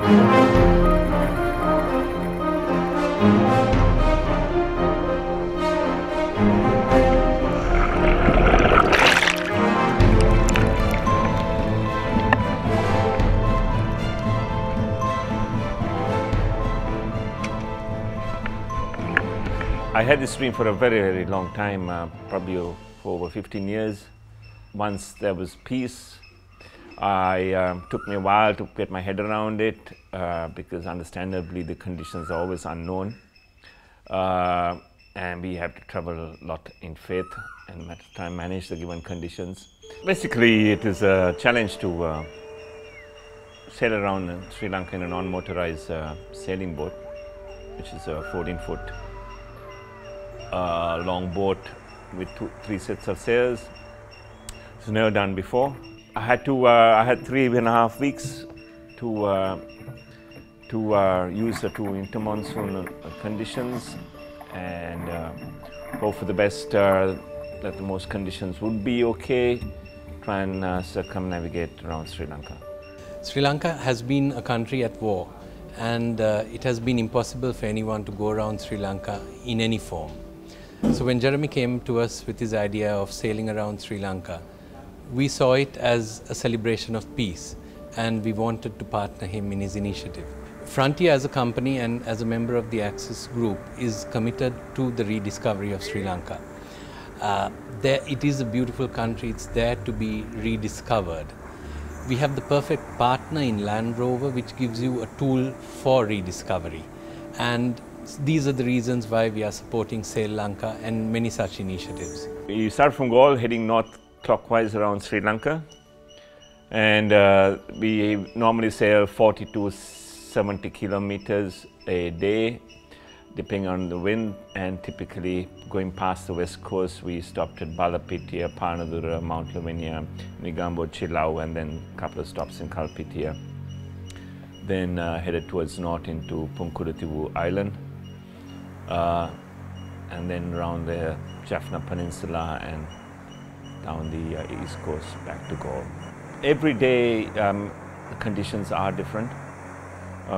I had this dream for a very, very long time, probably for over 15 years. Once there was peace, took me a while to get my head around it because understandably the conditions are always unknown. And we have to travel a lot in faith and try and manage the given conditions. Basically, it is a challenge to sail around Sri Lanka in a non-motorized sailing boat, which is a 14-foot long boat with three sets of sails. It's never done before. I had 3.5 weeks to use the two intermonsoon conditions and hope for the best that the most conditions would be okay. Try and circumnavigate around Sri Lanka. Sri Lanka has been a country at war, and it has been impossible for anyone to go around Sri Lanka in any form. So when Jeremy came to us with his idea of sailing around Sri Lanka, we saw it as a celebration of peace, and we wanted to partner him in his initiative. Frontier as a company and as a member of the Access Group is committed to the rediscovery of Sri Lanka. It is a beautiful country, it's there to be rediscovered. We have the perfect partner in Land Rover, which gives you a tool for rediscovery. And these are the reasons why we are supporting Sail Lanka and many such initiatives. We start from Galle, heading north clockwise around Sri Lanka, and we normally sail 40 to 70 kilometers a day, depending on the wind, and typically going past the west coast. We stopped at Balapitiya, Panadura, Mount Lavinia, Negombo, Chilau, and then a couple of stops in Kalpitiya. Then headed towards north into Punkuritivu Island, and then around the Jaffna Peninsula and down the east coast back to Galle. Every day the conditions are different.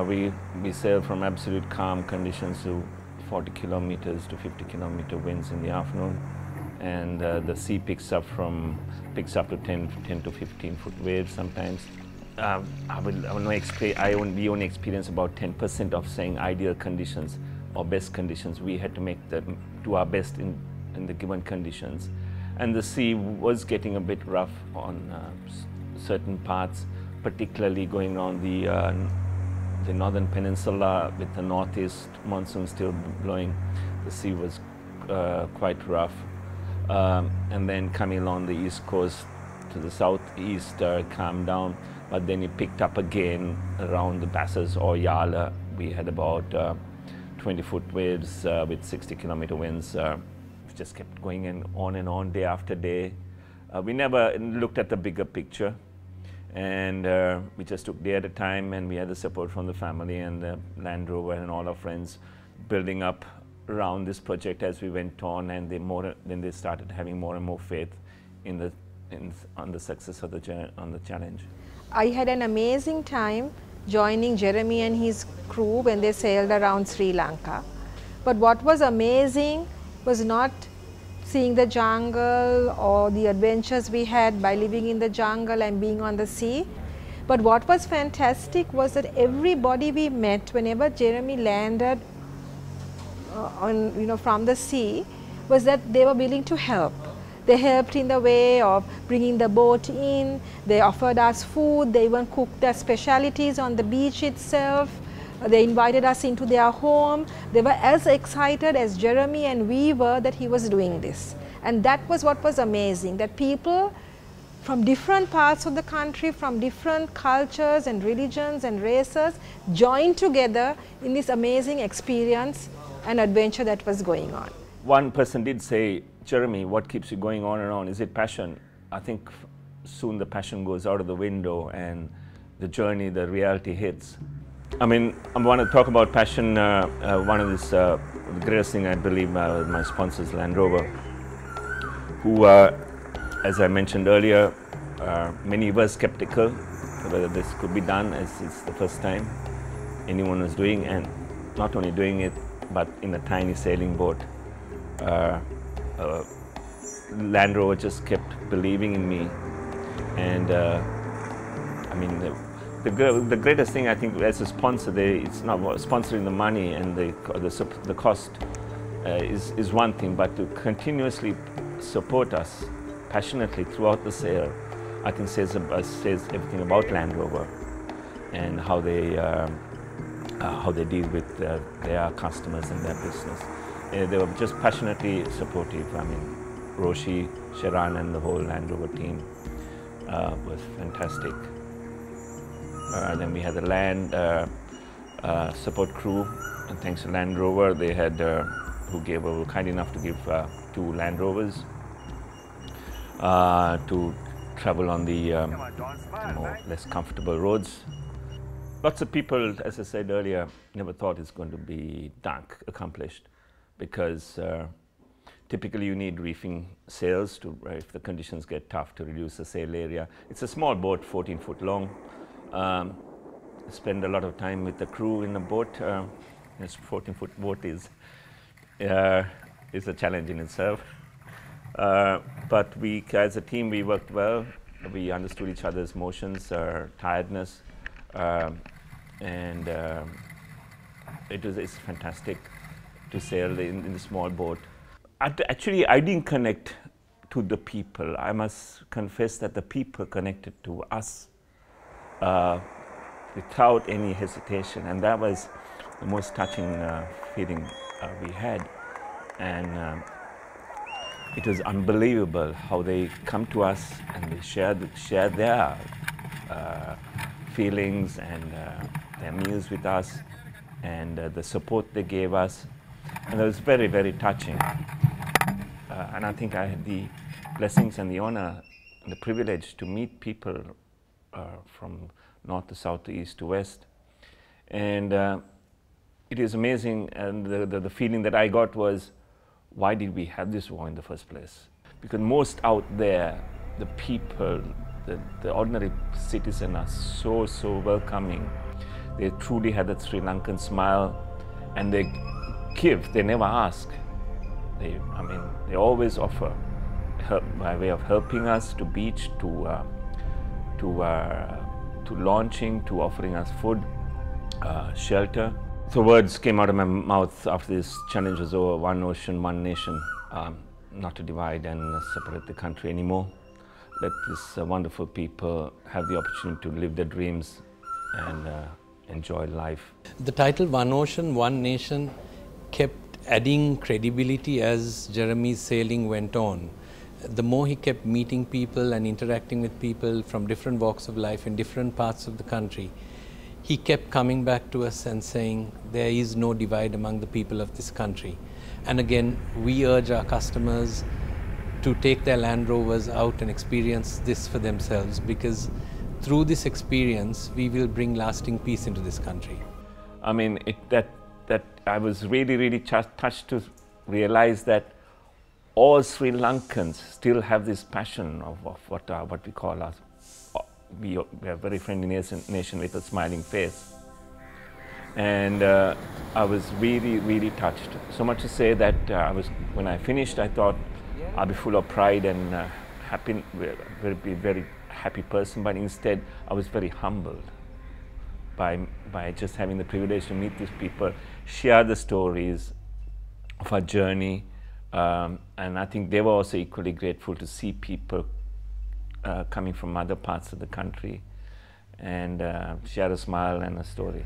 We sail from absolute calm conditions to 40 kilometers to 50 kilometer winds in the afternoon, and the sea picks up to 10 to 15 foot waves sometimes. We only experience about 10% of saying ideal conditions or best conditions. We had to do our best in the given conditions. And the sea was getting a bit rough on certain parts, particularly going around the northern peninsula with the northeast monsoon still blowing. The sea was quite rough. And then coming along the east coast to the southeast calmed down, but then it picked up again around the Bassas or Yala. We had about 20-foot waves with 60-kilometer winds. Just kept going on day after day. We never looked at the bigger picture, and we just took day at a time, and we had the support from the family and the Land Rover and all our friends building up around this project as we went on, and then they started having more and more faith on the success of the challenge. I had an amazing time joining Jeremy and his crew when they sailed around Sri Lanka. But what was amazing was not seeing the jungle or the adventures we had by living in the jungle and being on the sea. But what was fantastic was that everybody we met, whenever Jeremy landed from the sea, was that they were willing to help. They helped in the way of bringing the boat in, they offered us food, they even cooked their specialities on the beach itself. They invited us into their home. They were as excited as Jeremy and we were that he was doing this. And that was what was amazing, that people from different parts of the country, from different cultures and religions and races, joined together in this amazing experience and adventure that was going on. One person did say, "Jeremy, what keeps you going on and on? Is it passion?" I think soon the passion goes out of the window and the journey, the reality hits. I mean, I want to talk about passion. One of the greatest thing I believe my sponsors, Land Rover, who, as I mentioned earlier, many were skeptical whether this could be done, as it's the first time. anyone was doing, and not only doing it, but in a tiny sailing boat. Land Rover just kept believing in me, and I mean, the greatest thing I think as a sponsor, it's not sponsoring the money and the cost is one thing, but to continuously support us passionately throughout the sail, I think says everything about Land Rover and how they deal with their customers and their business. They were just passionately supportive. I mean, Roshi, Sharan and the whole Land Rover team was fantastic. Then we had the land support crew, and thanks to Land Rover, they had were kind enough to give 2 Land Rovers to travel on the more less comfortable roads. Lots of people, as I said earlier, never thought it's going to be accomplished, because typically you need reefing sails to, if the conditions get tough, to reduce the sail area. It's a small boat, 14 foot long. Spend a lot of time with the crew in the boat. This 14-foot boat is a challenge in itself. But we, as a team, we worked well. We understood each other's motions, tiredness, and it's fantastic to sail in the small boat. Actually, I didn't connect to the people. I must confess that the people connected to us without any hesitation, and that was the most touching feeling we had. And it was unbelievable how they come to us and they share their feelings and their meals with us, and the support they gave us, and it was very, very touching. And I think I had the blessings and the honor and the privilege to meet people from north to south to east to west, and it is amazing. And the feeling that I got was, why did we have this war in the first place? Because most out there, the people, the ordinary citizen are so welcoming. They truly had that Sri Lankan smile, and they give, they never ask. They always offer help by way of helping us to beach, to launching, to offering us food, shelter. So words came out of my mouth after this challenge was over: one ocean, one nation, not to divide and separate the country anymore. Let these wonderful people have the opportunity to live their dreams and enjoy life. The title One Ocean, One Nation kept adding credibility as Jeremy's sailing went on. The more he kept meeting people and interacting with people from different walks of life in different parts of the country, he kept coming back to us and saying, there is no divide among the people of this country. And again, we urge our customers to take their Land Rovers out and experience this for themselves, because through this experience, we will bring lasting peace into this country. I mean, that I was really touched to realize that all Sri Lankans still have this passion of what we call us. We are a very friendly nation with a smiling face. And I was really touched. So much to say that when I finished, I thought I'll be full of pride and happy, very happy person, but instead I was very humbled by just having the privilege to meet these people, share the stories of our journey, and I think they were also equally grateful to see people coming from other parts of the country and share a smile and a story.